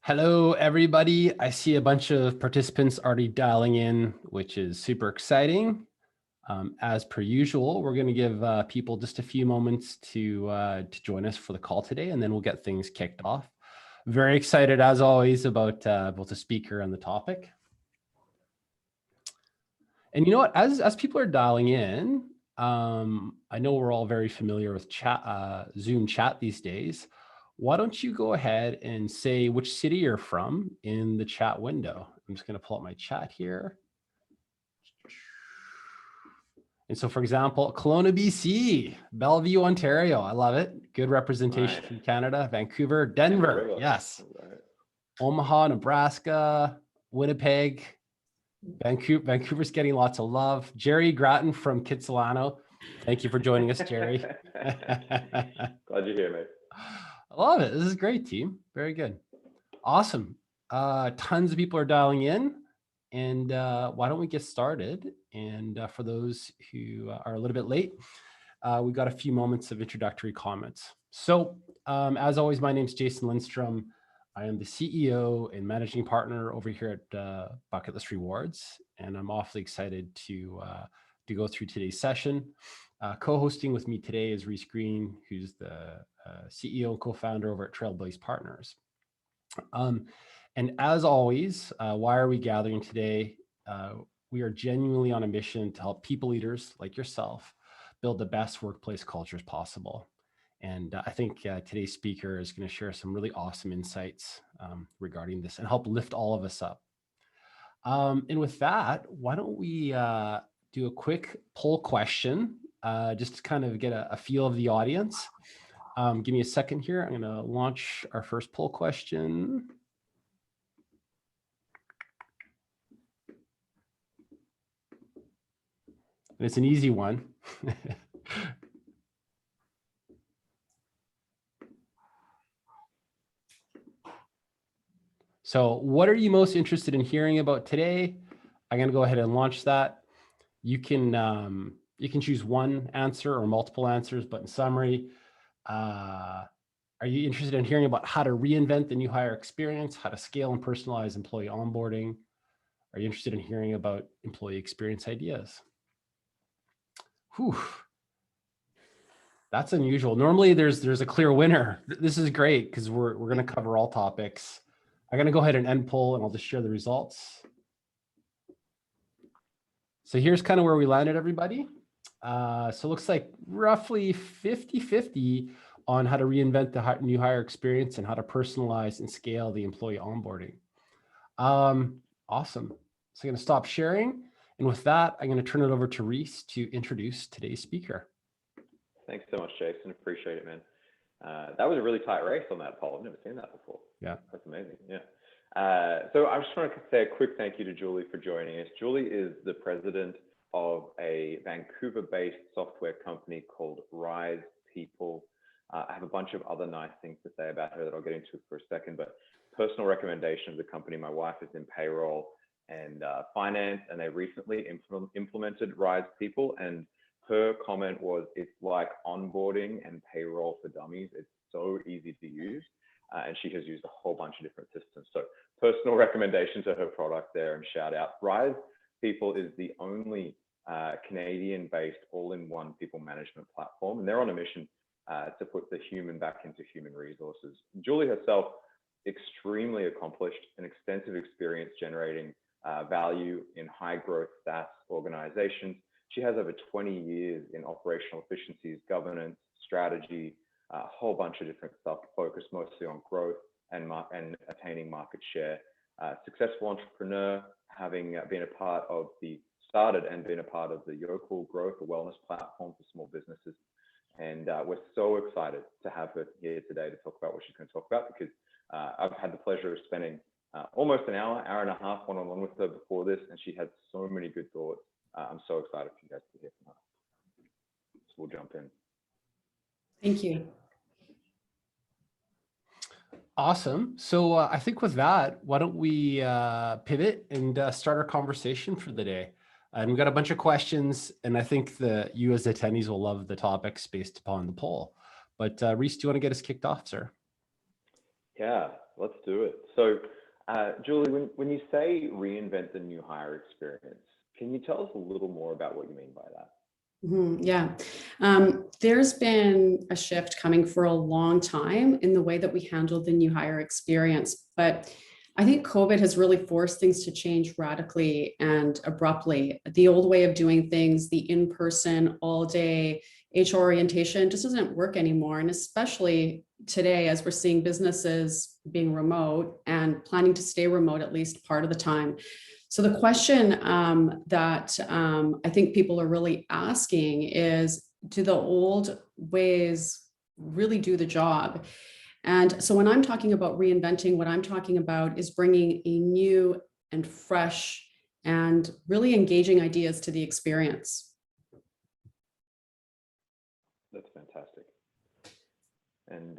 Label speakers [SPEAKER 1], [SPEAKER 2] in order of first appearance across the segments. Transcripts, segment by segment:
[SPEAKER 1] Hello, everybody. I see a bunch of participants already dialing in, which is super exciting. As per usual, we're going to give people just a few moments to join us for the call today, and then we'll get things kicked off. Very excited, as always, about both the speaker and the topic. And you know what? As people are dialing in, I know we're all very familiar with Zoom chat these days. Why don't you go ahead and say which city you're from in the chat window? I'm just going to pull up my chat here. And so, for example, Kelowna, BC, Bellevue, Ontario. I love it. Good representation from Canada. Vancouver, Denver. Yes. Omaha, Nebraska, Winnipeg. Vancouver's getting lots of love. Jerry Grattan from Kitsilano. Thank you for joining us, Jerry.
[SPEAKER 2] Glad you're here, mate.
[SPEAKER 1] I love it. This is great, team. Very good. Awesome. Tons of people are dialing in. And why don't we get started? And for those who are a little bit late, we've got a few moments of introductory comments. So as always, my name is Jason Lindstrom. I am the CEO and managing partner over here at Bucket List Rewards. And I'm awfully excited to go through today's session. Co-hosting with me today is Reese Green, who's the CEO and co-founder over at Trailblaze Partners. And as always, why are we gathering today? We are genuinely on a mission to help people leaders like yourself build the best workplace cultures possible. And I think today's speaker is going to share some really awesome insights regarding this and help lift all of us up. And with that, why don't we do a quick poll question just to kind of get a feel of the audience. Give me a second here. I'm going to launch our first poll question. And it's an easy one. So what are you most interested in hearing about today? I'm going to go ahead and launch that. You can choose one answer or multiple answers, but in summary, are you interested in hearing about how to reinvent the new hire experience, how to scale and personalize employee onboarding? Are you interested in hearing about employee experience ideas? Whew. That's unusual. Normally there's a clear winner. This is great because we're going to cover all topics. I'm going to go ahead and end poll and I'll just share the results. So here's kind of where we landed, everybody. So it looks like roughly 50-50 on how to reinvent the new hire experience and how to personalize and scale the employee onboarding. Awesome. So I'm going to stop sharing. And with that, I'm going to turn it over to Reese to introduce today's speaker.
[SPEAKER 2] Thanks so much, Jason. Appreciate it, man. That was a really tight race on that poll. I've never seen that before.
[SPEAKER 1] Yeah.
[SPEAKER 2] That's amazing. Yeah. So I just want to say a quick thank you to Julie for joining us. Julie is the president of a Vancouver-based software company called Rise People. I have a bunch of other nice things to say about her that I'll get into for a second, but personal recommendation of the company. My wife is in payroll and finance, and they recently implemented Rise People, and her comment was, it's like onboarding and payroll for dummies. It's so easy to use. And she has used a whole bunch of different systems. So personal recommendation to her product there, and shout out. Rise People is the only Canadian-based all-in-one people management platform. And they're on a mission to put the human back into human resources. Julie herself, extremely accomplished, an extensive experience generating value in high growth SaaS organizations. She has over 20 years in operational efficiencies, governance, strategy, a whole bunch of different stuff focused mostly on growth and attaining market share. Successful entrepreneur, having been a part of the Yokel Growth, a wellness platform for small businesses. And we're so excited to have her here today to talk about what she's going to talk about, because I've had the pleasure of spending almost an hour and a half one-on-one with her before this, and she had so many good thoughts. I'm so excited for you guys to hear from her. So we'll jump in.
[SPEAKER 3] Thank you.
[SPEAKER 1] Awesome. So I think with that, why don't we pivot and start our conversation for the day? And we've got a bunch of questions, and I think that you as attendees will love the topics based upon the poll. But Reese, do you want to get us kicked off, sir?
[SPEAKER 2] Yeah, let's do it. So, Julie, when you say reinvent the new hire experience, can you tell us a little more about what you mean by that?
[SPEAKER 3] Yeah. There's been a shift coming for a long time in the way that we handle the new hire experience. But I think COVID has really forced things to change radically and abruptly. The old way of doing things, the in-person, all-day HR orientation just doesn't work anymore. And especially today, as we're seeing businesses being remote and planning to stay remote at least part of the time. So the question that I think people are really asking is, do the old ways really do the job? And so when I'm talking about reinventing, what I'm talking about is bringing a new and fresh and really engaging ideas to the experience.
[SPEAKER 2] That's fantastic. And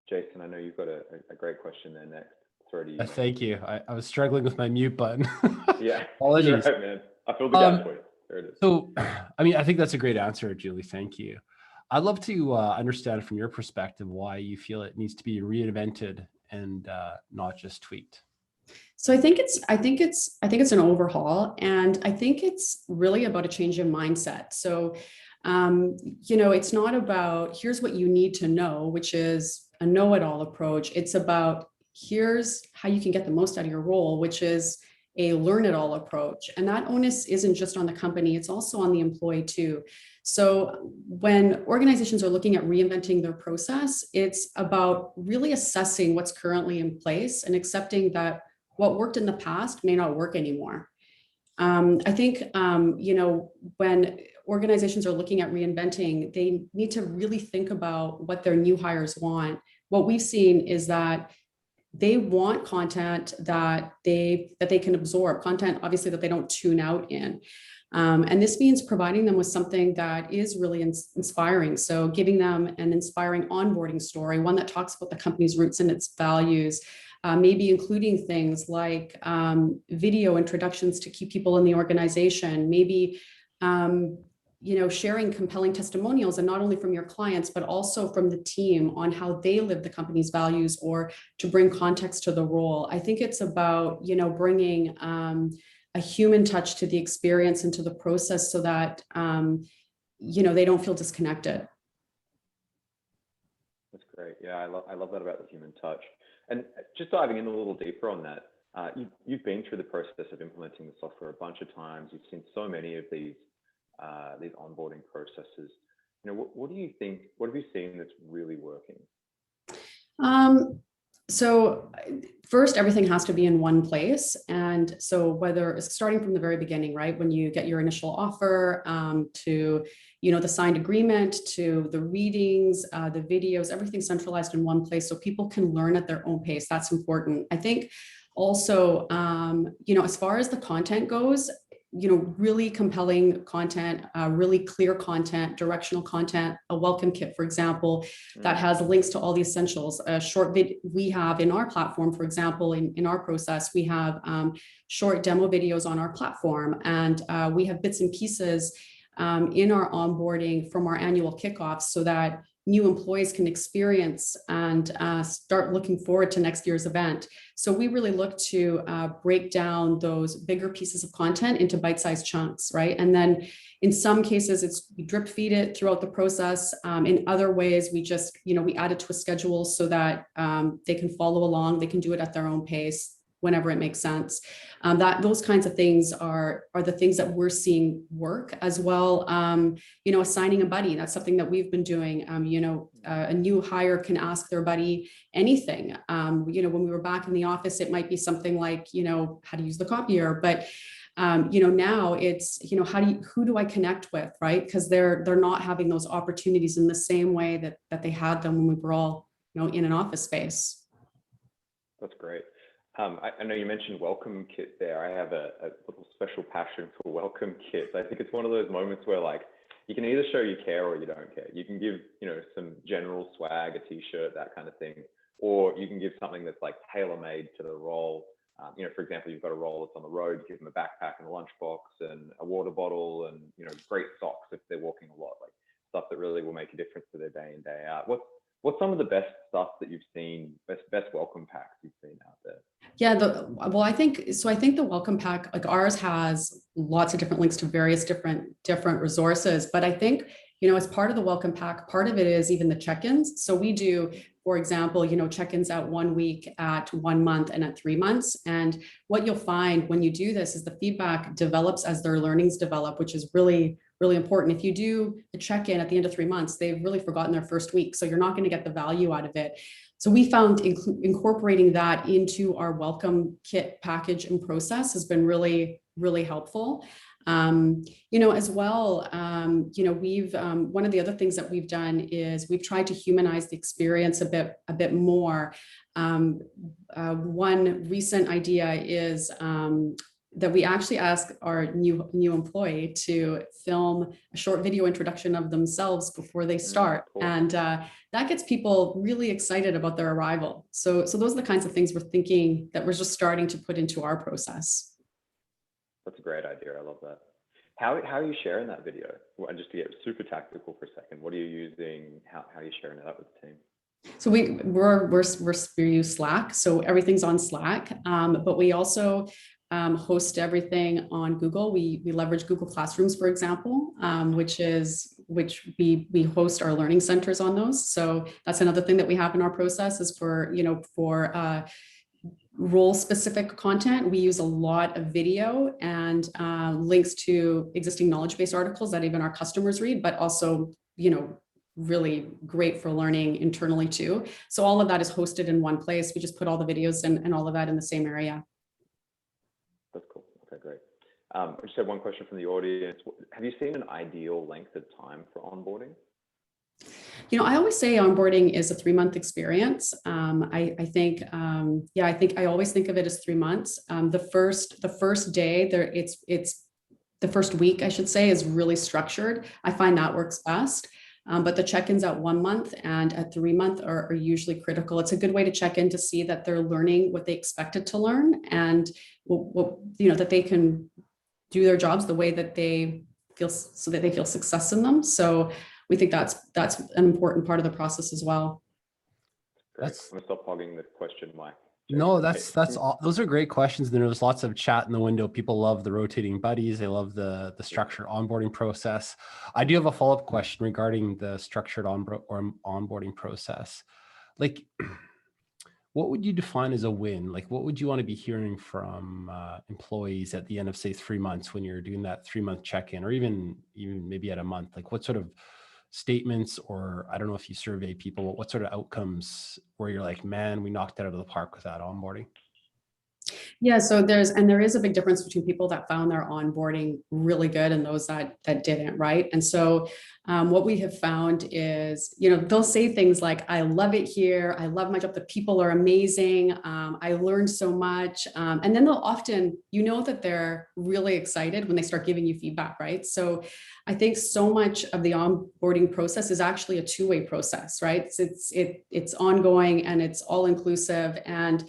[SPEAKER 2] Jason, I know you've got a great question there next. Sorry to you.
[SPEAKER 1] Thank you. I was struggling with my mute button.
[SPEAKER 2] Yeah,
[SPEAKER 1] Apologies.
[SPEAKER 2] you're right, man. I filled the gap for you. There it is.
[SPEAKER 1] So, I mean, I think that's a great answer, Julie. Thank you. I'd love to understand from your perspective why you feel it needs to be reinvented and not just tweaked.
[SPEAKER 3] So I think it's an overhaul, and I think it's really about a change in mindset. So, it's not about here's what you need to know, which is a know-it-all approach. It's about here's how you can get the most out of your role, which is a learn-it-all approach. And that onus isn't just on the company; it's also on the employee too. So when organizations are looking at reinventing their process, it's about really assessing what's currently in place and accepting that what worked in the past may not work anymore. I think, when organizations are looking at reinventing, they need to really think about what their new hires want. What we've seen is that they want content that they can absorb, content obviously that they don't tune out in. And this means providing them with something that is really inspiring. So giving them an inspiring onboarding story, one that talks about the company's roots and its values, maybe including things like video introductions to key people in the organization, maybe sharing compelling testimonials, and not only from your clients, but also from the team on how they live the company's values, or to bring context to the role. I think it's about, bringing a human touch to the experience and to the process so that, they don't feel disconnected.
[SPEAKER 2] That's great. Yeah, I love that about the human touch. And just diving in a little deeper on that, you've been through the process of implementing the software a bunch of times. You've seen so many of these onboarding processes. What do you think? What have you seen that's really working?
[SPEAKER 3] So first, everything has to be in one place. And so whether it's starting from the very beginning, right, when you get your initial offer, to, the signed agreement, to the readings, the videos, everything centralized in one place so people can learn at their own pace. That's important. I think also, as far as the content goes, really compelling content, really clear content, directional content, a welcome kit, for example, that has links to all the essentials. A short vid we have in our platform, for example, in our process, we have short demo videos on our platform, and we have bits and pieces in our onboarding from our annual kickoffs so that new employees can experience and start looking forward to next year's event. So we really look to break down those bigger pieces of content into bite-sized chunks, right? And then in some cases, we drip feed it throughout the process. In other ways, we just, we add it to a schedule so that they can follow along, they can do it at their own pace whenever it makes sense. Those kinds of things are the things that we're seeing work as well. Assigning a buddy, that's something that we've been doing. A new hire can ask their buddy anything. When we were back in the office, it might be something like, how to use the copier, but now it's, who do I connect with, right? Because they're not having those opportunities in the same way that they had them when we were all, in an office space.
[SPEAKER 2] That's great. I know you mentioned welcome kit there. I have a little special passion for welcome kits. I think it's one of those moments where you can either show you care or you don't care. You can give, some general swag, a t-shirt, that kind of thing, or you can give something that's tailor-made to the role. For example, you've got a role that's on the road, give them a backpack and a lunchbox and a water bottle and, great socks if they're walking a lot, stuff that really will make a difference to their day in, day out. What's some of the best stuff that you've seen, best welcome packs you've seen out there?
[SPEAKER 3] Yeah, well, I think so. I think the welcome pack, like ours, has lots of different links to various different resources. But I think, as part of the welcome pack, part of it is even the check-ins. So we do, for example, check-ins at 1 week, at 1 month, and at 3 months. And what you'll find when you do this is the feedback develops as their learnings develop, which is really, really important. If you do a check-in at the end of 3 months, they've really forgotten their first week. So you're not going to get the value out of it. So we found incorporating that into our welcome kit package and process has been really, really helpful. As well, we've one of the other things that we've done is we've tried to humanize the experience a bit more. One recent idea is that we actually ask our new employee to film a short video introduction of themselves before they start.
[SPEAKER 2] Cool.
[SPEAKER 3] And that gets people really excited about their arrival. So those are the kinds of things we're thinking that we're just starting to put into our process.
[SPEAKER 2] That's a great idea. I love that. How are you sharing that video? Well, just to get super tactical for a second, what are you using? How are you sharing it up with the team?
[SPEAKER 3] So we use Slack. So everything's on Slack, but we also host everything on Google. We leverage Google Classrooms, for example, which we host our learning centers on those. So that's another thing that we have in our process is for role specific content. We use a lot of video and links to existing knowledge base articles that even our customers read, but also, really great for learning internally too. So all of that is hosted in one place. We just put all the videos and all of that in the same area.
[SPEAKER 2] That's cool. Okay, great. I just have one question from the audience. Have you seen an ideal length of time for onboarding?
[SPEAKER 3] I always say onboarding is a 3-month experience. I think I always think of it as 3 months. The first day there, it's the first week, I should say, is really structured. I find that works best. But the check-ins at 1 month and at 3 month are usually critical. It's a good way to check in to see that they're learning what they expected to learn and that they can do their jobs the way that they feel, so that they feel success in them. So we think that's an important part of the process as well.
[SPEAKER 2] Great. I'm gonna stop hogging the question, Mike.
[SPEAKER 1] No, that's all. Those are great questions. There's lots of chat in the window. People love the rotating buddies. They love the structured onboarding process. I do have a follow-up question regarding the structured onboarding process. Like, what would you define as a win? Like, what would you want to be hearing from employees at the end of, say, 3 months when you're doing that 3-month check-in, or even maybe at a month? Like, what sort of statements, or I don't know if you survey people, what sort of outcomes where you're like, man, we knocked it out of the park with that onboarding?
[SPEAKER 3] Yeah, so there is a big difference between people that found their onboarding really good and those that didn't, right? And so what we have found is, they'll say things like, I love it here, I love my job, the people are amazing, I learned so much. And then they'll often, that they're really excited when they start giving you feedback, right? So I think so much of the onboarding process is actually a two-way process, right? It's ongoing and it's all inclusive, and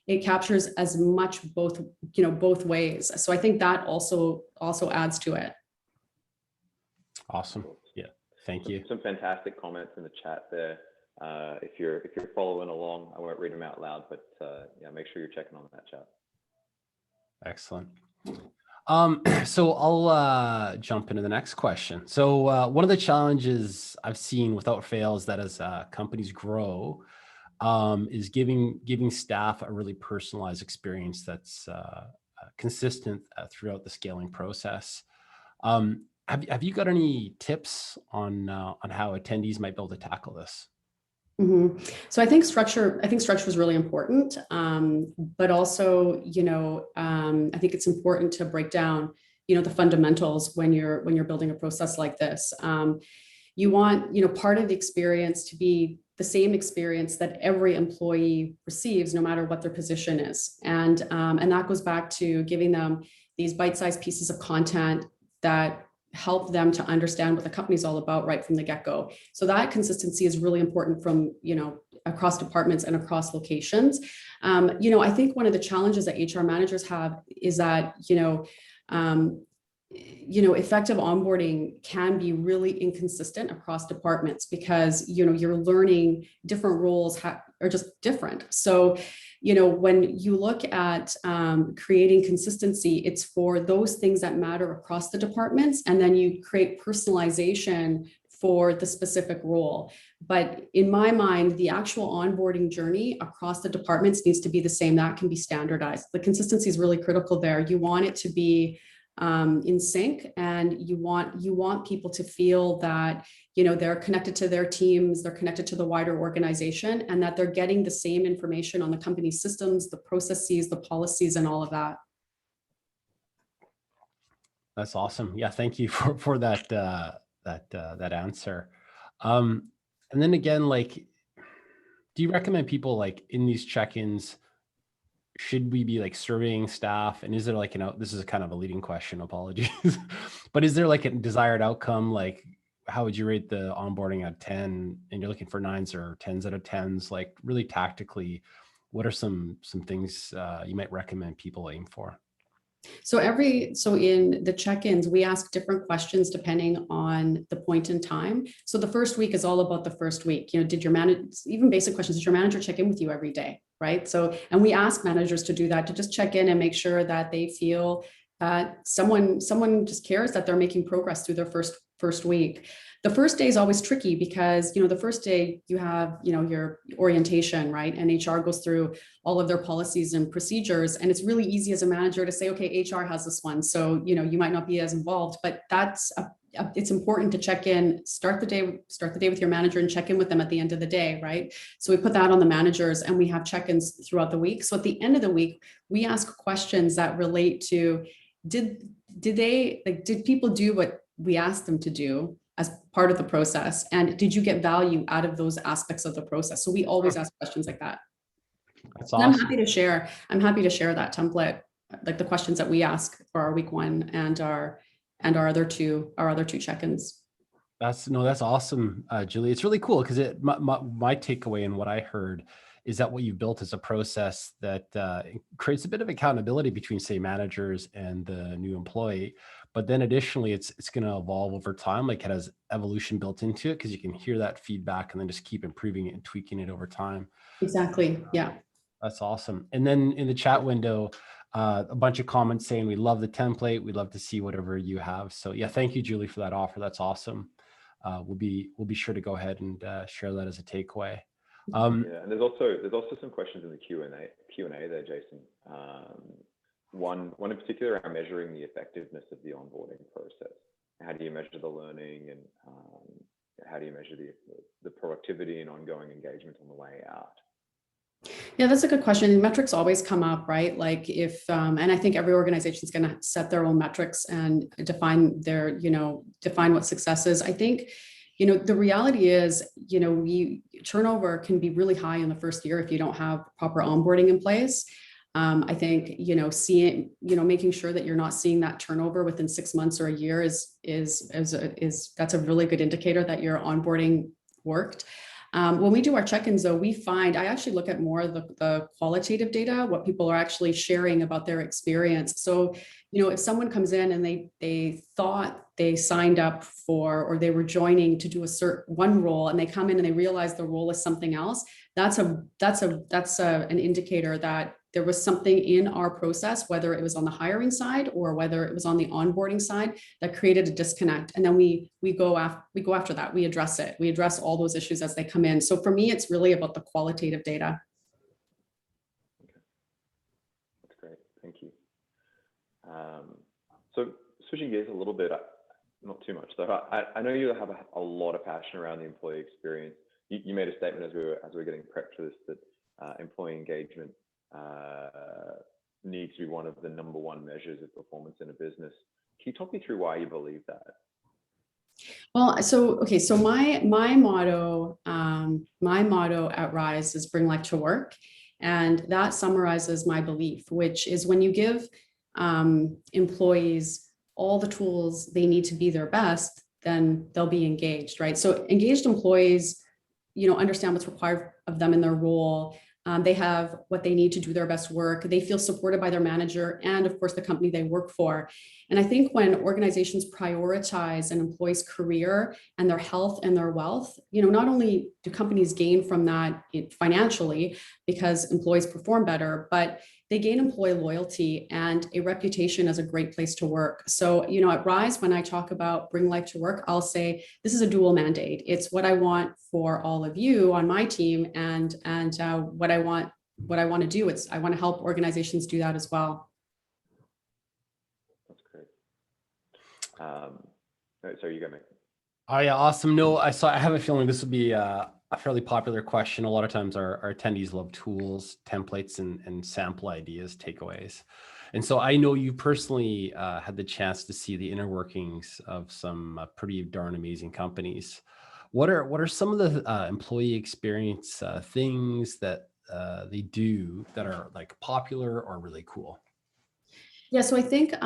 [SPEAKER 3] it captures as much both ways. So I think that also adds to it.
[SPEAKER 1] Awesome. Yeah. Thank you.
[SPEAKER 2] Some fantastic comments in the chat there. If you're following along, I won't read them out loud, but yeah, make sure you're checking on that chat.
[SPEAKER 1] Excellent. So I'll jump into the next question. So one of the challenges I've seen without fail is that as companies grow, is giving staff a really personalized experience that's consistent throughout the scaling process. Have you got any tips on how attendees might be able to tackle this?
[SPEAKER 3] Mm-hmm. So I think structure is really important, but also, I think it's important to break down, the fundamentals when you're building a process like this. You want, part of the experience to be the same experience that every employee receives, no matter what their position is. And that goes back to giving them these bite-sized pieces of content that help them to understand what the company's all about right from the get-go. So that consistency is really important from, across departments and across locations. I think one of the challenges that HR managers have is that, effective onboarding can be really inconsistent across departments because, you're learning different roles are just different. So, when you look at creating consistency, it's for those things that matter across the departments, and then you create personalization for the specific role. But in my mind, the actual onboarding journey across the departments needs to be the same. That can be standardized. The consistency is really critical there. You want it to be in sync, and you want people to feel that they're connected to their teams, they're connected to the wider organization, and that they're getting the same information on the company's systems, the processes, the policies, and all of that.
[SPEAKER 1] That's awesome. Yeah, thank you for that that answer. And then again, like, do you recommend people like in these check-ins? Should we be like surveying staff? And is there like, this is kind of a leading question, apologies, but is there like a desired outcome? Like, how would you rate the onboarding out of 10, and you're looking for 9s or 10s out of 10s? Like, really tactically, what are some things you might recommend people aim for?
[SPEAKER 3] So in the check-ins, we ask different questions depending on the point in time. So the first week is all about the first week. Did your manager, even basic questions, did your manager check in with you every day? Right. So, and we ask managers to do that, to just check in and make sure that they feel that someone just cares that they're making progress through their first week. The first day is always tricky because, the first day you have, your orientation, right? And HR goes through all of their policies and procedures. And it's really easy as a manager to say, okay, HR has this one. So, you might not be as involved, but it's important to check in, start the day with your manager and check in with them at the end of the day, right? So we put that on the managers, and we have check-ins throughout the week. So at the end of the week, we ask questions that relate to, did people do what we asked them to do as part of the process? And did you get value out of those aspects of the process? So we always ask questions like that.
[SPEAKER 1] That's
[SPEAKER 3] And
[SPEAKER 1] awesome.
[SPEAKER 3] I'm happy to share that template, like the questions that we ask for our week 1 and our other two check-ins.
[SPEAKER 1] That's awesome, Julie. It's really cool because my takeaway and what I heard is that what you've built is a process that creates a bit of accountability between, say, managers and the new employee. But then additionally, it's going to evolve over time. Like, it has evolution built into it because you can hear that feedback and then just keep improving it and tweaking it over time.
[SPEAKER 3] Exactly. Yeah.
[SPEAKER 1] That's awesome. And then in the chat window, a bunch of comments saying, we love the template. We'd love to see whatever you have. So yeah, thank you, Julie, for that offer. That's awesome. We'll be sure to go ahead and share that as a takeaway.
[SPEAKER 2] Yeah, and there's also some questions in the Q&A there, Jason. One in particular around measuring the effectiveness of the onboarding process. How do you measure the learning, and how do you measure the productivity and ongoing engagement on the way out?
[SPEAKER 3] Yeah, that's a good question. Metrics always come up, right? Like if, and I think every organization is going to set their own metrics and define what success is. I think, the reality is, turnover can be really high in the first year if you don't have proper onboarding in place. I think, making sure that you're not seeing that turnover within 6 months or a year is that's a really good indicator that your onboarding worked. When we do our check-ins, though, I actually look at more of the qualitative data, what people are actually sharing about their experience. So, if someone comes in and they thought they signed up for, or they were joining to do one role, and they come in and they realize the role is something else, that's an indicator that there was something in our process, whether it was on the hiring side or whether it was on the onboarding side, that created a disconnect. And then we go after that. We address it. We address all those issues as they come in. So for me, it's really about the qualitative data.
[SPEAKER 2] Okay. That's great. Thank you. So switching gears a little bit, not too much though. I know you have a lot of passion around the employee experience. You made a statement as we were getting prepped for this that employee engagement needs to be one of the number one measures of performance in a business. Can you talk me through why you believe that?
[SPEAKER 3] Well, so my motto at Rise is bring life to work, and that summarizes my belief, which is when you give employees all the tools they need to be their best, then they'll be engaged, right? So engaged employees, understand what's required of them in their role. They have what they need to do their best work. They feel supported by their manager and, of course, the company they work for. And I think when organizations prioritize an employee's career and their health and their wealth, not only do companies gain from that financially because employees perform better, but they gain employee loyalty and a reputation as a great place to work. So, at Rise, when I talk about bring life to work, I'll say this is a dual mandate. It's what I want for all of you on my team, and what I want to do. I want to help organizations do that as well.
[SPEAKER 2] That's great. So you got me.
[SPEAKER 1] Oh yeah, awesome. No, I have a feeling this will be a fairly popular question. A lot of times our attendees love tools, templates, and sample ideas, takeaways. And so I know you personally had the chance to see the inner workings of some pretty darn amazing companies. What are some of the employee experience things that they do that are like popular or really cool?
[SPEAKER 3] Yeah, so I think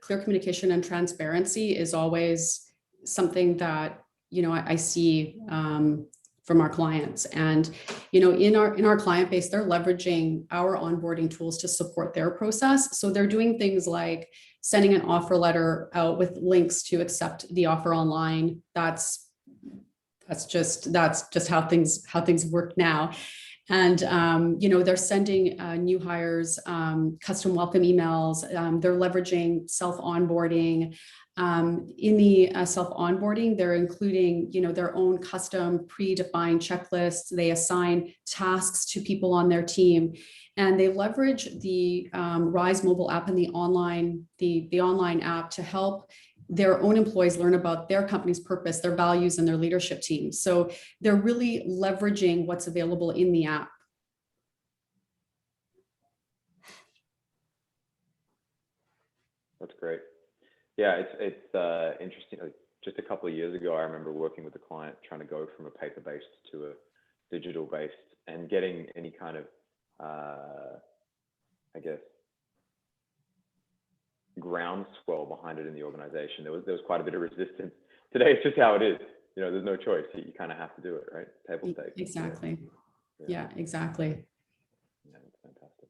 [SPEAKER 3] clear communication and transparency is always something that I see from our clients, and in our client base, they're leveraging our onboarding tools to support their process. So they're doing things like sending an offer letter out with links to accept the offer online. That's just how things work now. And, they're sending new hires custom welcome emails. They're leveraging self-onboarding. In the self-onboarding, they're including, their own custom predefined checklists. They assign tasks to people on their team, and they leverage the Rise mobile app and the online app to help their own employees learn about their company's purpose, their values, and their leadership team. So they're really leveraging what's available in the app.
[SPEAKER 2] That's great. Yeah, it's interesting. Just a couple of years ago, I remember working with a client trying to go from a paper-based to a digital-based, and getting any kind of, I guess, groundswell behind it in the organization. There was quite a bit of resistance. Today, it's just how it is. There's no choice. You kind of have to do it, right? Table stakes.
[SPEAKER 3] Exactly. Yeah, exactly.
[SPEAKER 2] Yeah, it's fantastic.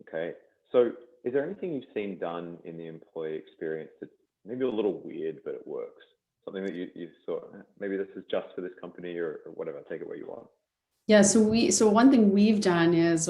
[SPEAKER 2] Okay, so is there anything you've seen done in the employee experience that's maybe a little weird, but it works? Something that you thought, maybe this is just for this company or whatever, take it where you want.
[SPEAKER 3] Yeah, so one thing we've done is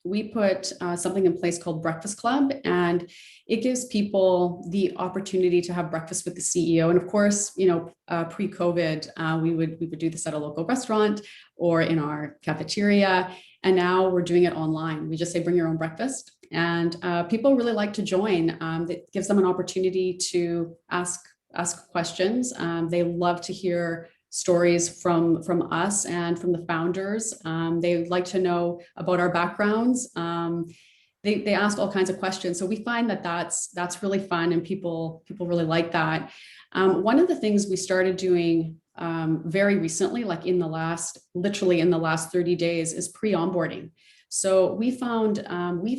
[SPEAKER 3] we put something in place called Breakfast Club, and it gives people the opportunity to have breakfast with the CEO. And of course, pre-COVID, we would do this at a local restaurant or in our cafeteria. And now we're doing it online. We just say, bring your own breakfast. And people really like to join. That gives them an opportunity to ask questions. They love to hear stories from us and from the founders. They like to know about our backgrounds. They ask all kinds of questions. So we find that that's really fun, and people really like that. One of the things we started doing very recently, like literally in the last 30 days, is pre-onboarding. So we found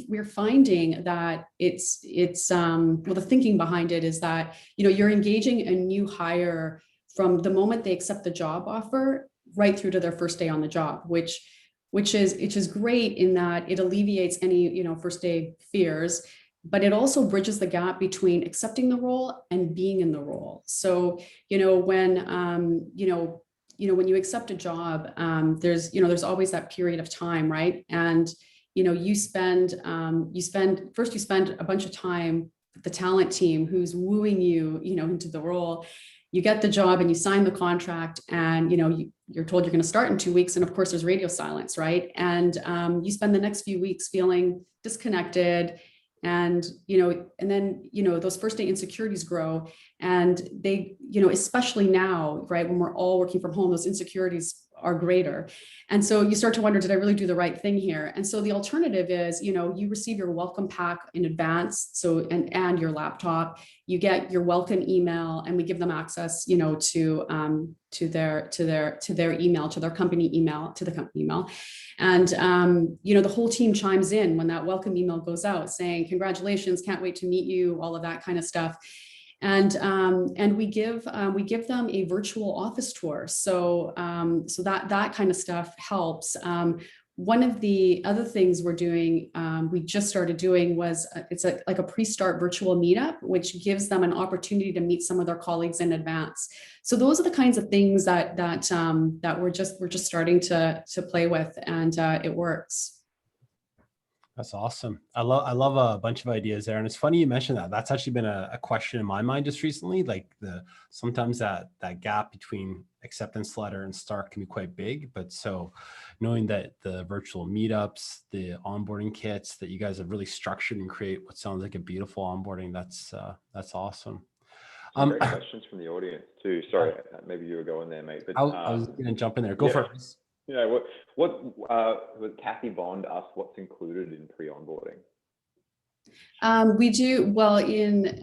[SPEAKER 3] we're finding that it's the thinking behind it is that you're engaging a new hire from the moment they accept the job offer right through to their first day on the job, which is great in that it alleviates any first day fears, but it also bridges the gap between accepting the role and being in the role. So when you accept a job, there's always that period of time, right? And you spend a bunch of time with the talent team who's wooing you into the role. You get the job and you sign the contract, and you're told you're going to start in 2 weeks, and of course there's radio silence, right? And you spend the next few weeks feeling disconnected, and then those first day insecurities grow, and they especially now, right, when we're all working from home, those insecurities are greater. And so you start to wonder, did I really do the right thing here? And so the alternative is, you receive your welcome pack in advance. So, and your laptop, you get your welcome email, and we give them access, to their email, to their company email, to the company email. And, the whole team chimes in when that welcome email goes out saying, congratulations, can't wait to meet you, all of that kind of stuff. And we give them a virtual office tour. So that kind of stuff helps. One of the other things we're doing, we just started doing was it's like a pre-start virtual meetup, which gives them an opportunity to meet some of their colleagues in advance. So those are the kinds of things that we're just starting to play with, and it works.
[SPEAKER 1] That's awesome. I love a bunch of ideas there. And it's funny you mentioned that. That's actually been a question in my mind just recently. Like sometimes that gap between acceptance letter and start can be quite big. But so knowing that the virtual meetups, the onboarding kits that you guys have really structured and create what sounds like a beautiful onboarding, that's awesome.
[SPEAKER 2] Some great questions from the audience too. Sorry, maybe you were going there, mate. But
[SPEAKER 1] I was going to jump in there. Go for it.
[SPEAKER 2] Yeah, what Kathy Bond asked, what's included in pre-onboarding?
[SPEAKER 3] We do well in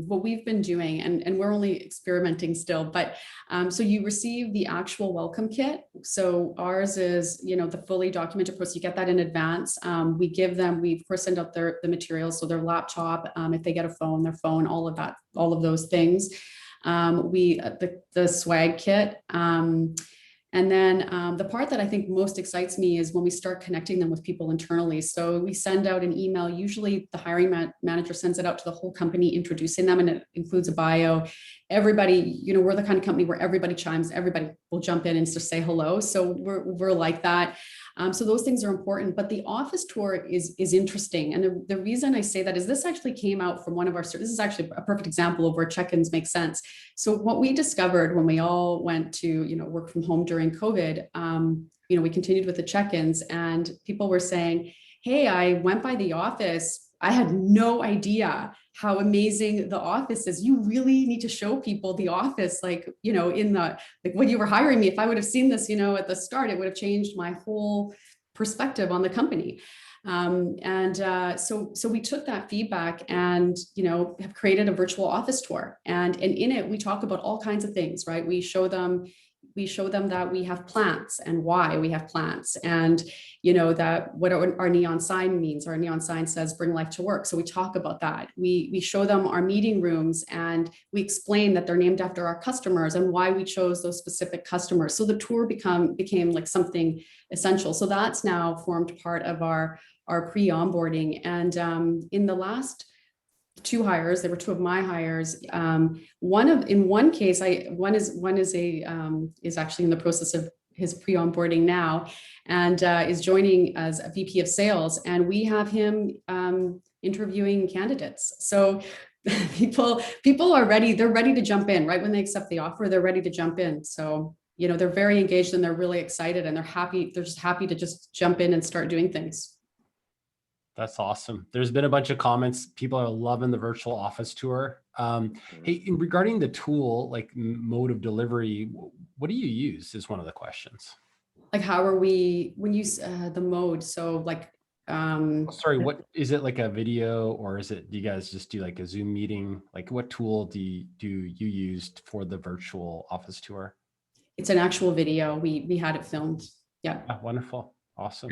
[SPEAKER 3] what we've been doing, and we're only experimenting still, but so you receive the actual welcome kit. So ours is, the fully documented process. You get that in advance. We of course send out the materials, so their laptop, if they get a phone, their phone, all of those things. The swag kit. And then the part that I think most excites me is when we start connecting them with people internally. So we send out an email. Usually the hiring manager sends it out to the whole company, introducing them, and it includes a bio. Everybody, we're the kind of company where everybody will jump in and just say hello. So we're like that. So those things are important, but the office tour is interesting. And the reason I say that is this actually came out from this is actually a perfect example of where check-ins make sense. So what we discovered when we all went to, work from home during COVID, we continued with the check-ins, and people were saying, hey, I went by the office. I had no idea how amazing the office is. You really need to show people the office, when you were hiring me. If I would have seen this, at the start, it would have changed my whole perspective on the company. So we took that feedback and, have created a virtual office tour. And in it, we talk about all kinds of things, right? We show them that we have plants and why we have plants, and that what our neon sign means. Our neon sign says bring life to work. So we talk about that. We show them our meeting rooms, and we explain that they're named after our customers and why we chose those specific customers. So the tour became like something essential. So that's now formed part of our pre-onboarding. And in the last 2 hires, there were 2 of my hires. One is actually in the process of his pre-onboarding now, and is joining as a VP of sales. And we have him interviewing candidates. So people are ready. They're ready to jump in right when they accept the offer. They're ready to jump in. So they're very engaged, and they're really excited, and they're happy. They're just happy to just jump in and start doing things.
[SPEAKER 1] That's awesome. There's been a bunch of comments. People are loving the virtual office tour. Hey, regarding the tool, like mode of delivery, what do you use is one of the questions.
[SPEAKER 3] Like, how are we, when you the mode? So like,
[SPEAKER 1] sorry, what is it, like a video, or do you guys just do like a Zoom meeting? Like what tool do you use for the virtual office tour?
[SPEAKER 3] It's an actual video. We had it filmed. Yeah.
[SPEAKER 1] Wonderful. Awesome.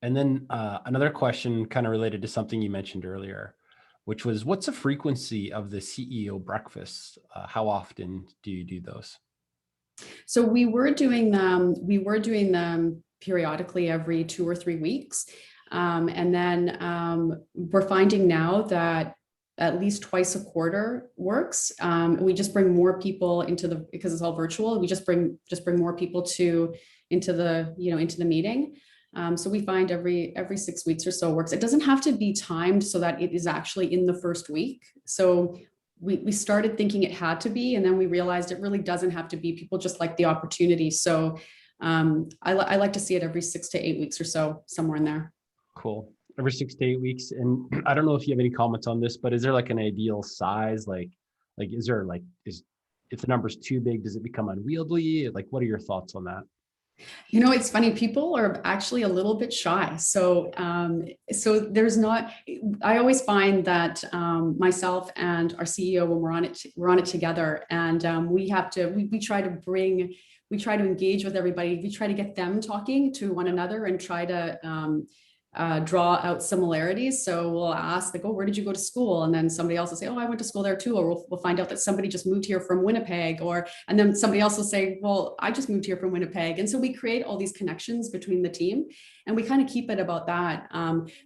[SPEAKER 1] And then another question kind of related to something you mentioned earlier, which was, what's the frequency of the CEO breakfasts? How often do you do those?
[SPEAKER 3] So we were doing them periodically every 2 or 3 weeks. And then we're finding now that at least twice a quarter works. We just bring more people because it's all virtual. We just bring more people into the meeting. So we find every 6 weeks or so works. It doesn't have to be timed so that it is actually in the first week. So we started thinking it had to be, and then we realized it really doesn't have to be. People just like the opportunity. So I like to see it every 6 to 8 weeks or so, somewhere in there.
[SPEAKER 1] Cool. Every 6 to 8 weeks. And I don't know if you have any comments on this, but is there like an ideal size? Like is there if the number's too big, does it become unwieldy? Like, what are your thoughts on that?
[SPEAKER 3] It's funny. People are actually a little bit shy. So there's not. I always find that myself and our CEO, when we're on it together, and we try to engage with everybody. We try to get them talking to one another and try to draw out similarities. So we'll ask like, oh, where did you go to school? And then somebody else will say, oh, I went to school there too. Or we'll find out that somebody just moved here from Winnipeg, and then somebody else will say, well, I just moved here from Winnipeg. And so we create all these connections between the team, and we kind of keep it about that.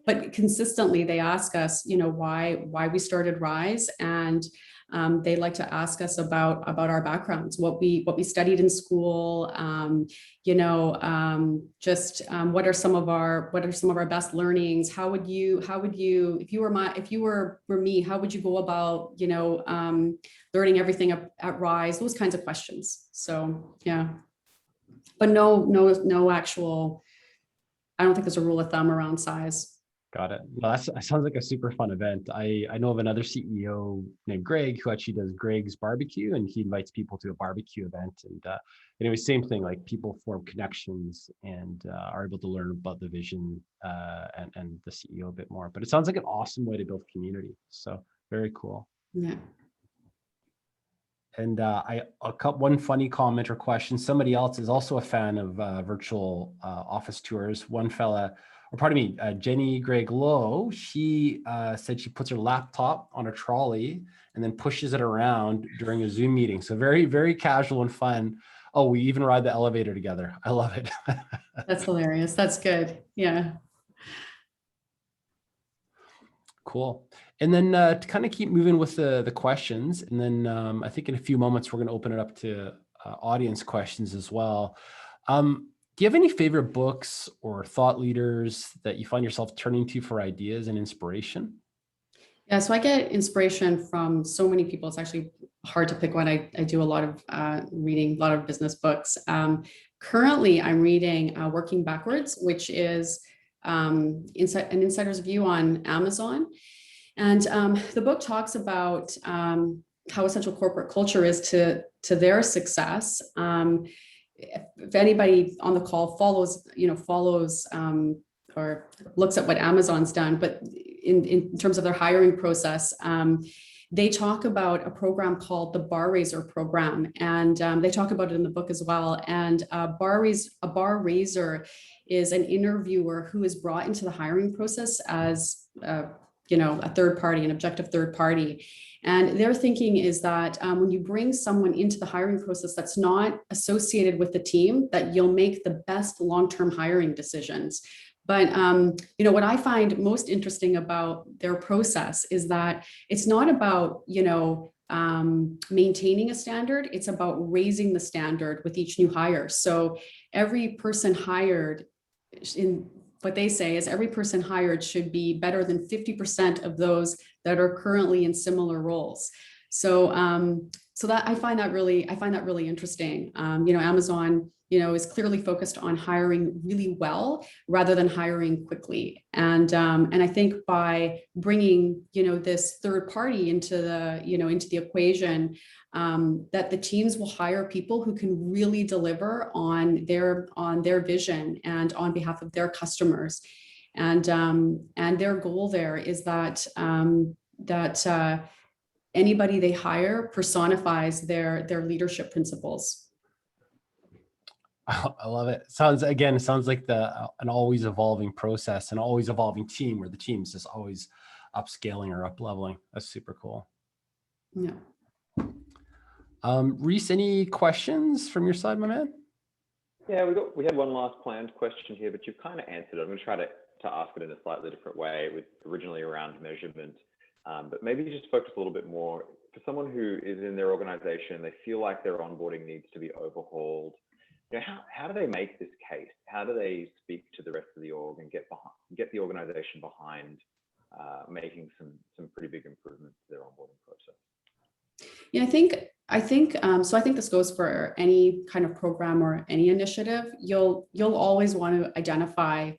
[SPEAKER 3] But consistently they ask us, why we started Rise, and they like to ask us about our backgrounds, what we studied in school, what are some of our best learnings? How would you, if you were me, how would you go about, learning everything at Rise? Those kinds of questions. So yeah, but no actual, I don't think there's a rule of thumb around size.
[SPEAKER 1] Got it. Well, that sounds like a super fun event. I know of another CEO named Greg who actually does Greg's Barbecue, and he invites people to a barbecue event. And anyway, same thing, like people form connections and are able to learn about the vision and the CEO a bit more. But it sounds like an awesome way to build community. So very cool.
[SPEAKER 3] Yeah.
[SPEAKER 1] And one funny comment or question. Somebody else is also a fan of virtual office tours. One fella, or pardon me, Jenny Greg Lowe, she said she puts her laptop on a trolley and then pushes it around during a Zoom meeting. So very, very casual and fun. Oh, we even ride the elevator together. I love it.
[SPEAKER 3] That's hilarious. That's good. Yeah.
[SPEAKER 1] Cool. And then to kind of keep moving with the questions, and then I think in a few moments, we're going to open it up to audience questions as well. Do you have any favorite books or thought leaders that you find yourself turning to for ideas and inspiration?
[SPEAKER 3] Yeah, so I get inspiration from so many people. It's actually hard to pick one. I do a lot of reading, a lot of business books. Currently, I'm reading Working Backwards, which is an insider's view on Amazon. And the book talks about how essential corporate culture is to their success. If anybody on the call follows or looks at what Amazon's done, but in terms of their hiring process, they talk about a program called the Bar Raiser program, and they talk about it in the book as well. And a bar raiser is an interviewer who is brought into the hiring process as a third party, an objective third party. And their thinking is that when you bring someone into the hiring process that's not associated with the team, that you'll make the best long-term hiring decisions. But what I find most interesting about their process is that it's not about maintaining a standard. It's about raising the standard with each new hire. So every person hired, in what they say is every person hired should be better than 50% of those that are currently in similar roles. So that I find that really interesting. Amazon, is clearly focused on hiring really well rather than hiring quickly. And I think by bringing, this third party into the equation, that the teams will hire people who can really deliver on their vision and on behalf of their customers. And their goal there is that anybody they hire personifies their leadership principles.
[SPEAKER 1] I love it. Sounds like an always evolving process, an always evolving team where the team's just always upscaling or up leveling. That's super cool.
[SPEAKER 3] Yeah.
[SPEAKER 1] Reese, any questions from your side, my man?
[SPEAKER 2] Yeah, we had one last planned question here, but you've kind of answered it. I'm going to try to ask it in a slightly different way, with originally around measurement, but maybe just focus a little bit more for someone who is in their organization. They feel like their onboarding needs to be overhauled. How do they make this case? How do they speak to the rest of the org and get the organization behind making some pretty big improvements to their onboarding process?
[SPEAKER 3] Yeah, I think this goes for any kind of program or any initiative. You'll always want to identify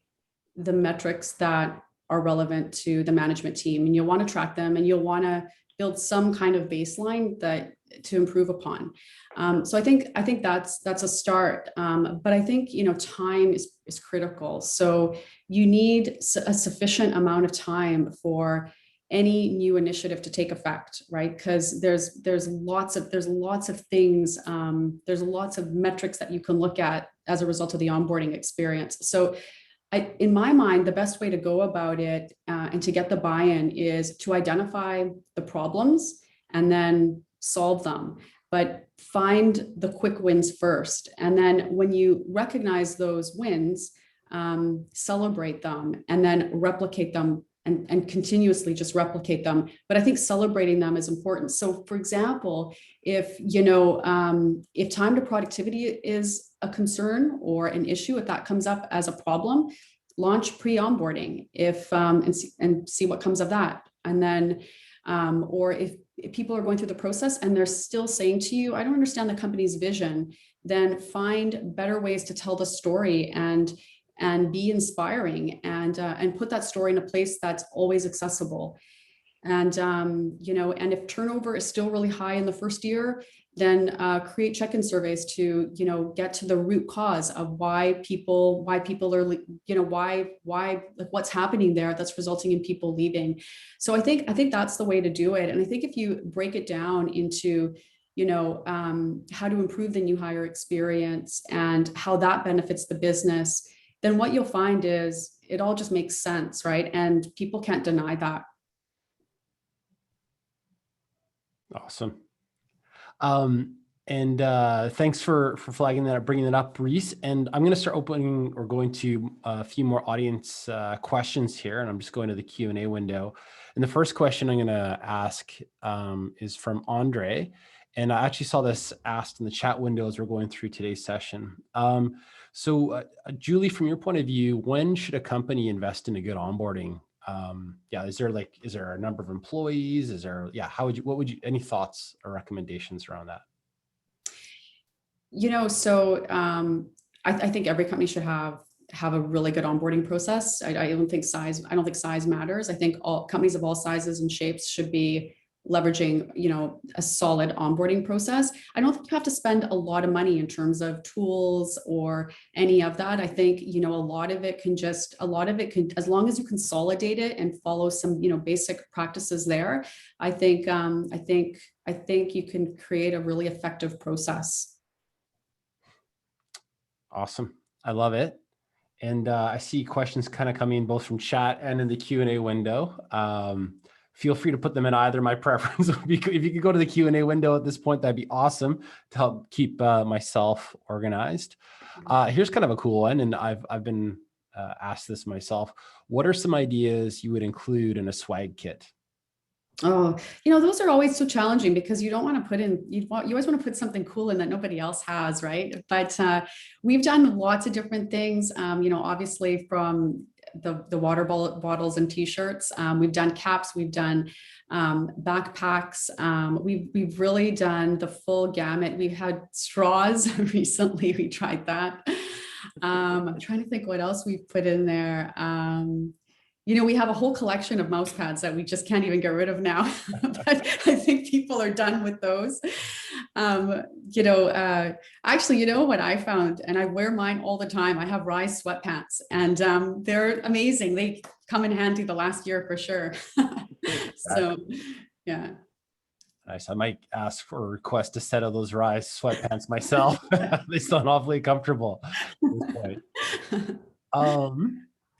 [SPEAKER 3] the metrics that are relevant to the management team, and you'll want to track them, and you'll want to build some kind of baseline to improve upon. So I think that's a start. But I think time is critical. So you need a sufficient amount of time for any new initiative to take effect, right? Because there's lots of things, there's lots of metrics that you can look at as a result of the onboarding experience. So in my mind, the best way to go about it and to get the buy-in is to identify the problems and then solve them. But find the quick wins first. And then when you recognize those wins, celebrate them and then replicate them and continuously just replicate them. But I think celebrating them is important. So for example, if, if time to productivity is a concern or an issue, if that comes up as a problem, launch pre-onboarding and see what comes of that. And then, or if people are going through the process and they're still saying to you, I don't understand the company's vision, then find better ways to tell the story and be inspiring and put that story in a place that's always accessible. And, and if turnover is still really high in the first year, then create check-in surveys to, get to the root cause of why people are, why what's happening there that's resulting in people leaving. So I think that's the way to do it. And I think if you break it down into, how to improve the new hire experience and how that benefits the business, then what you'll find is it all just makes sense, right? And people can't deny that.
[SPEAKER 1] Awesome. Thanks for flagging that, bringing that up, Reese. And I'm going to start opening or going to a few more audience questions here. And I'm just going to the Q&A window. And the first question I'm going to ask is from Andre. And I actually saw this asked in the chat window as we're going through today's session. Julie, from your point of view, when should a company invest in a good onboarding? Is there a number of employees? Any thoughts or recommendations around that?
[SPEAKER 3] I think every company should have a really good onboarding process. I don't think size matters. I think all companies of all sizes and shapes should be leveraging, a solid onboarding process. I don't think you have to spend a lot of money in terms of tools or any of that. I think, a lot of it can, as long as you consolidate it and follow some, basic practices there, I think you can create a really effective process.
[SPEAKER 1] Awesome. I love it. And I see questions kind of coming in both from chat and in the Q&A window. Feel free to put them in either. My preference would be, if you could go to the Q&A window at this point, that'd be awesome to help keep myself organized. Here's kind of a cool one, and I've been asked this myself. What are some ideas you would include in a swag kit?
[SPEAKER 3] Oh, those are always so challenging because you don't want to put in, you always want to put something cool in that nobody else has, right? But we've done lots of different things, obviously from the water bottles and t-shirts. We've done caps, we've done backpacks. We've really done the full gamut. We've had straws recently. We tried that. I'm trying to think what else we've put in there. We have a whole collection of mouse pads that we just can't even get rid of now. But I think people are done with those. Actually, what I found, and I wear mine all the time. I have Rise sweatpants, and they're amazing. They come in handy the last year for sure. So, yeah.
[SPEAKER 1] Nice. I might ask for a request to set of those Rise sweatpants myself. They sound awfully comfortable.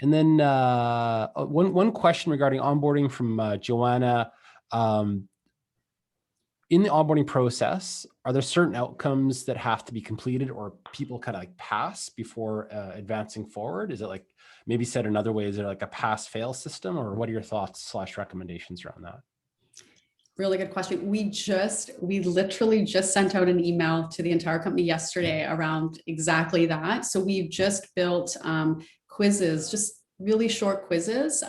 [SPEAKER 1] And then one question regarding onboarding from Joanna. In the onboarding process, are there certain outcomes that have to be completed or people kind of like pass before advancing forward? Is it like, maybe said another way, is there like a pass-fail system, or what are your thoughts / recommendations around that?
[SPEAKER 3] Really good question. We literally just sent out an email to the entire company yesterday around exactly that. So we've just built quizzes, just really short quizzes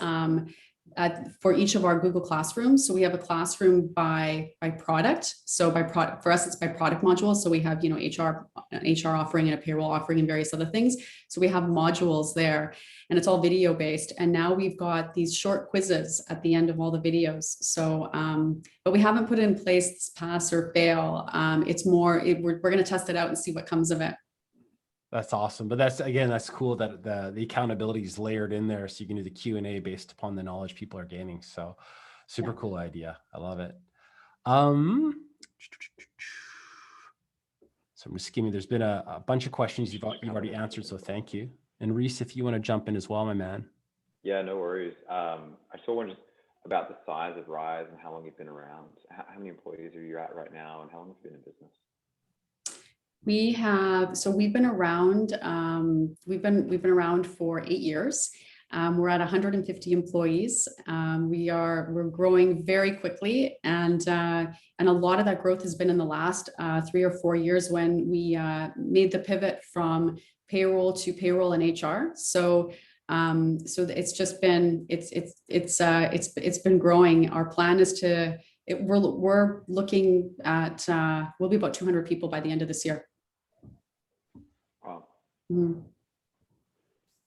[SPEAKER 3] for each of our Google Classrooms. So we have a classroom by product. So by product, for us, it's by product module. So we have, an HR offering and a payroll offering and various other things. So we have modules there, and it's all video based. And now we've got these short quizzes at the end of all the videos. So, but we haven't put in place pass or fail. It's more, we're going to test it out and see what comes of it.
[SPEAKER 1] That's awesome. But that's cool that the accountability is layered in there, so you can do the Q&A based upon the knowledge people are gaining. So super cool idea. I love it. So I'm just skimming. There's been a bunch of questions you've already answered, so thank you. And Reese, if you want to jump in as well, my man.
[SPEAKER 2] Yeah, no worries. I saw one just about the size of Rise and how long you've been around. How many employees are you at right now, and how long have you been in business?
[SPEAKER 3] We've been around, we've been around for 8 years. We're at 150 employees. We're growing very quickly, and a lot of that growth has been in the last 3 or 4 years when we made the pivot from payroll to payroll and HR. So it's just been it's been growing. Our plan is we're looking at we'll be about 200 people by the end of this year.
[SPEAKER 2] Wow.
[SPEAKER 3] Mm-hmm.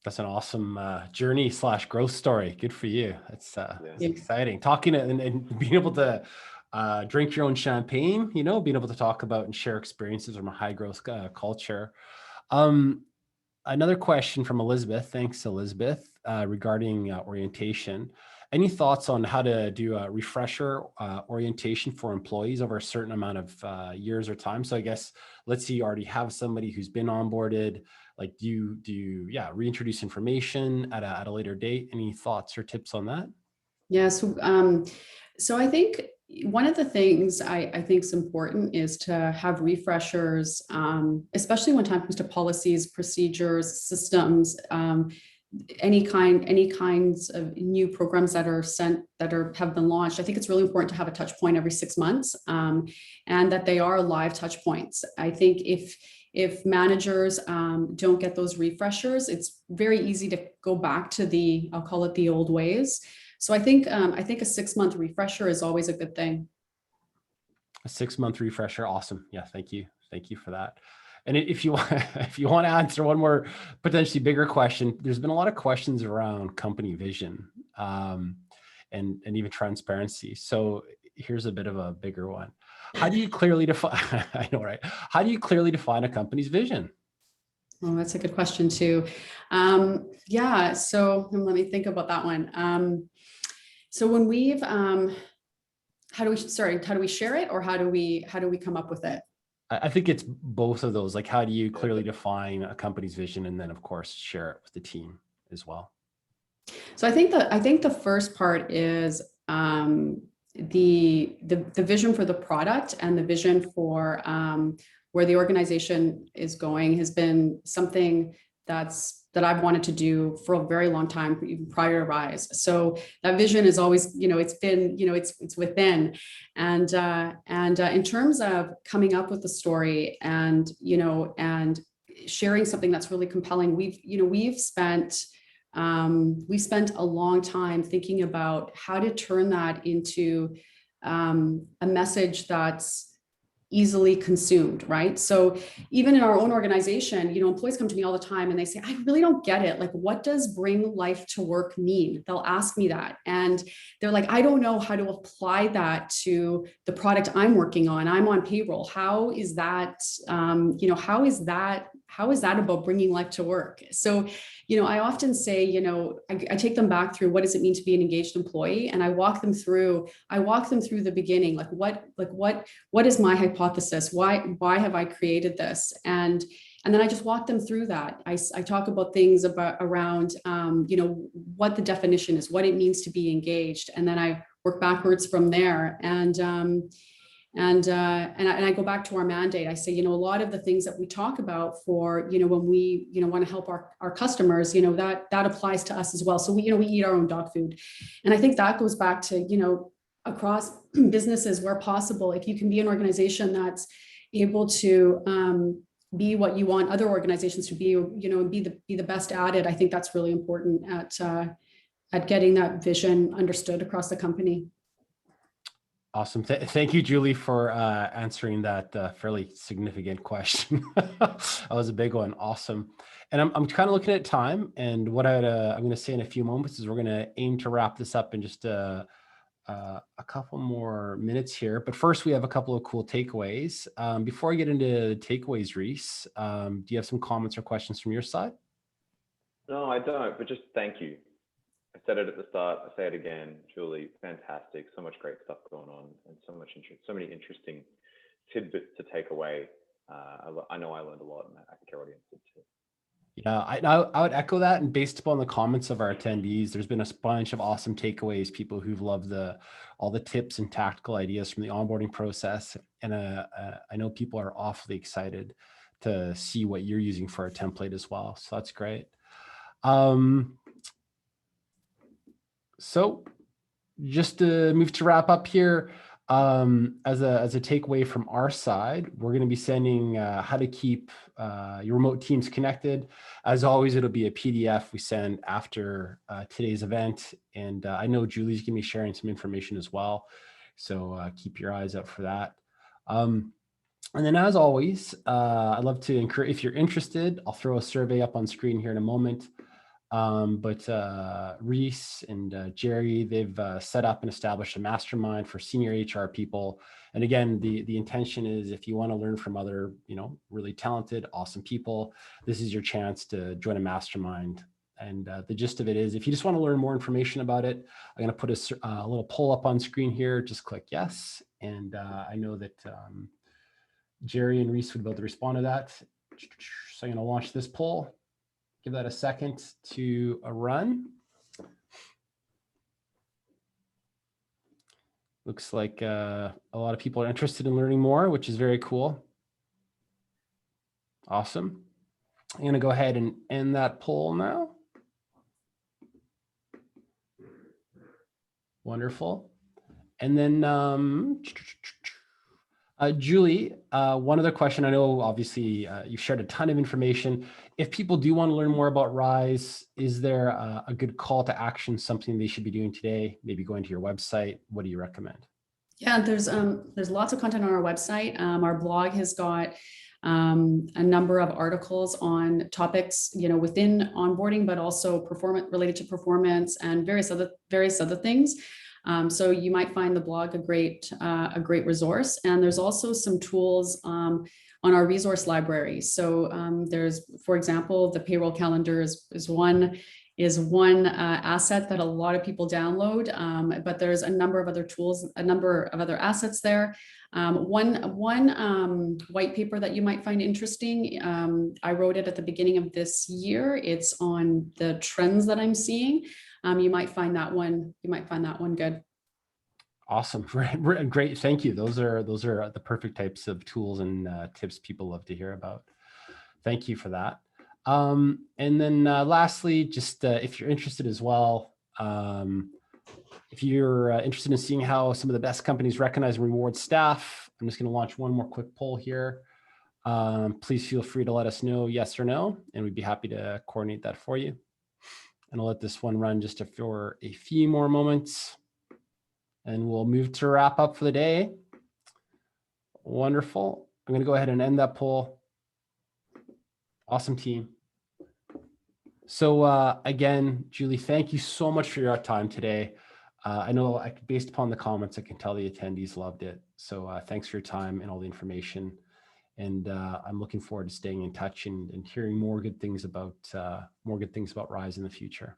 [SPEAKER 1] That's an awesome journey / growth story. Good for you. That's
[SPEAKER 3] Yeah.
[SPEAKER 1] exciting. Talking and being able to drink your own champagne, being able to talk about and share experiences from a high growth culture. Another question from Elizabeth. Thanks, Elizabeth, regarding orientation. Any thoughts on how to do a refresher orientation for employees over a certain amount of years or time? So I guess, let's say you already have somebody who's been onboarded. Like, do you reintroduce information at a later date? Any thoughts or tips on that?
[SPEAKER 3] Yeah. So I think one of the things I think is important is to have refreshers, especially when it comes to policies, procedures, systems, any kinds of new programs that have been launched. I think it's really important to have a touch point every 6 months, and that they are live touch points. I think if managers don't get those refreshers, it's very easy to go back to I'll call it the old ways. So I think a 6-month refresher is always a good thing.
[SPEAKER 1] A 6-month refresher. Awesome. Yeah. Thank you for that. And if you want to answer one more potentially bigger question, there's been a lot of questions around company vision and even transparency. So here's a bit of a bigger one. How do you clearly define? I know, right? How do you clearly define a company's vision?
[SPEAKER 3] Oh, that's a good question too. Yeah. So let me think about that one. So when how do we share it, or how do we come up with it?
[SPEAKER 1] I think it's both of those. Like, how do you clearly define a company's vision, and then of course share it with the team as well?
[SPEAKER 3] So I think the first part is the vision for the product, and the vision for where the organization is going has been something that I've wanted to do for a very long time, even prior to Rise. So that vision is always, it's been, it's within. And in terms of coming up with the story and sharing something that's really compelling, we've spent a long time thinking about how to turn that into a message that's easily consumed, right? So even in our own organization, employees come to me all the time and they say, I really don't get it. Like, what does bring life to work mean? They'll ask me that. And they're like, I don't know how to apply that to the product I'm working on. I'm on payroll. How is that, how is that about bringing life to work? So, I often say, I take them back through what does it mean to be an engaged employee? And I walk them through the beginning, like what is my hypothesis? Why have I created this? And then I just walk them through that. I talk about things around, what the definition is, what it means to be engaged. And then I work backwards from there. And I go back to our mandate. I say, a lot of the things that we talk about for, when we, want to help our customers, that applies to us as well. So we eat our own dog food. And I think that goes back to, across businesses where possible, if you can be an organization that's able to be what you want other organizations to be, be the best at it. I think that's really important at getting that vision understood across the company.
[SPEAKER 1] Awesome. Thank you, Julie, for answering that fairly significant question. That was a big one. Awesome. And I'm kind of looking at time, and what I'm going to say in a few moments is we're going to aim to wrap this up in just a couple more minutes here. But first, we have a couple of cool takeaways. Before I get into the takeaways, Reese, do you have some comments or questions from your side?
[SPEAKER 2] No, I don't, but just thank you. I said it at the start, I say it again, Julie, fantastic. So much great stuff going on, and so many interesting tidbits to take away. I know I learned a lot, and I think our audience did too.
[SPEAKER 1] Yeah, I would echo that. And based upon the comments of our attendees, there's been a bunch of awesome takeaways, people who've loved all the tips and tactical ideas from the onboarding process. And I know people are awfully excited to see what you're using for a template as well. So that's great. So just to move to wrap up here, as a takeaway from our side, we're going to be sending how to keep your remote teams connected. As always, it'll be a PDF we send after today's event. And I know Julie's going to be sharing some information as well. So keep your eyes out for that. And then as always, I'd love to encourage, if you're interested, I'll throw a survey up on screen here in a moment. But Reese and Jerry, they've set up and established a mastermind for senior HR people. And again, the intention is, if you want to learn from other, really talented, awesome people, this is your chance to join a mastermind. And the gist of it is, if you just want to learn more information about it, I'm going to put a little poll up on screen here. Just click yes. And I know that Jerry and Reese would be able to respond to that. So I'm going to launch this poll. Give that a second to run. Looks like a lot of people are interested in learning more, which is very cool. Awesome. I'm going to go ahead and end that poll now. Wonderful. And then Julie, one other question. I know obviously you've shared a ton of information. If people do want to learn more about Rise, is there a good call to action, something they should be doing today? Maybe going to your website. What do you recommend?
[SPEAKER 3] Yeah, there's lots of content on our website. Our blog has got a number of articles on topics, within onboarding, but also related to performance and various other things. So you might find the blog a great resource. And there's also some tools on our resource library. So there's, for example, the payroll calendar is one asset that a lot of people download, but there's a number of other tools, a number of other assets there. One white paper that you might find interesting, I wrote it at the beginning of this year. It's on the trends that I'm seeing. You might find that one good.
[SPEAKER 1] Awesome. Great. Thank you. Those are the perfect types of tools and tips people love to hear about. Thank you for that. And then lastly, just if you're interested as well, if you're interested in seeing how some of the best companies recognize and reward staff, I'm just going to launch one more quick poll here. Please feel free to let us know yes or no, and we'd be happy to coordinate that for you. And I'll let this one run just for a few more moments, and we'll move to wrap up for the day. Wonderful. I'm going to go ahead and end that poll. Awesome team. So again, Julie, thank you so much for your time today. I know based upon the comments, I can tell the attendees loved it. So thanks for your time and all the information. And I'm looking forward to staying in touch and hearing more good things about Rise in the future.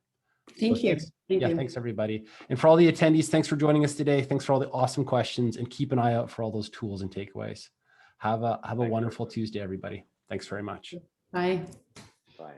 [SPEAKER 3] Thank you.
[SPEAKER 1] Thanks everybody. And for all the attendees, thanks for joining us today. Thanks for all the awesome questions, and keep an eye out for all those tools and takeaways. Have a wonderful Tuesday, everybody. Thanks very much.
[SPEAKER 3] Bye.
[SPEAKER 2] Bye.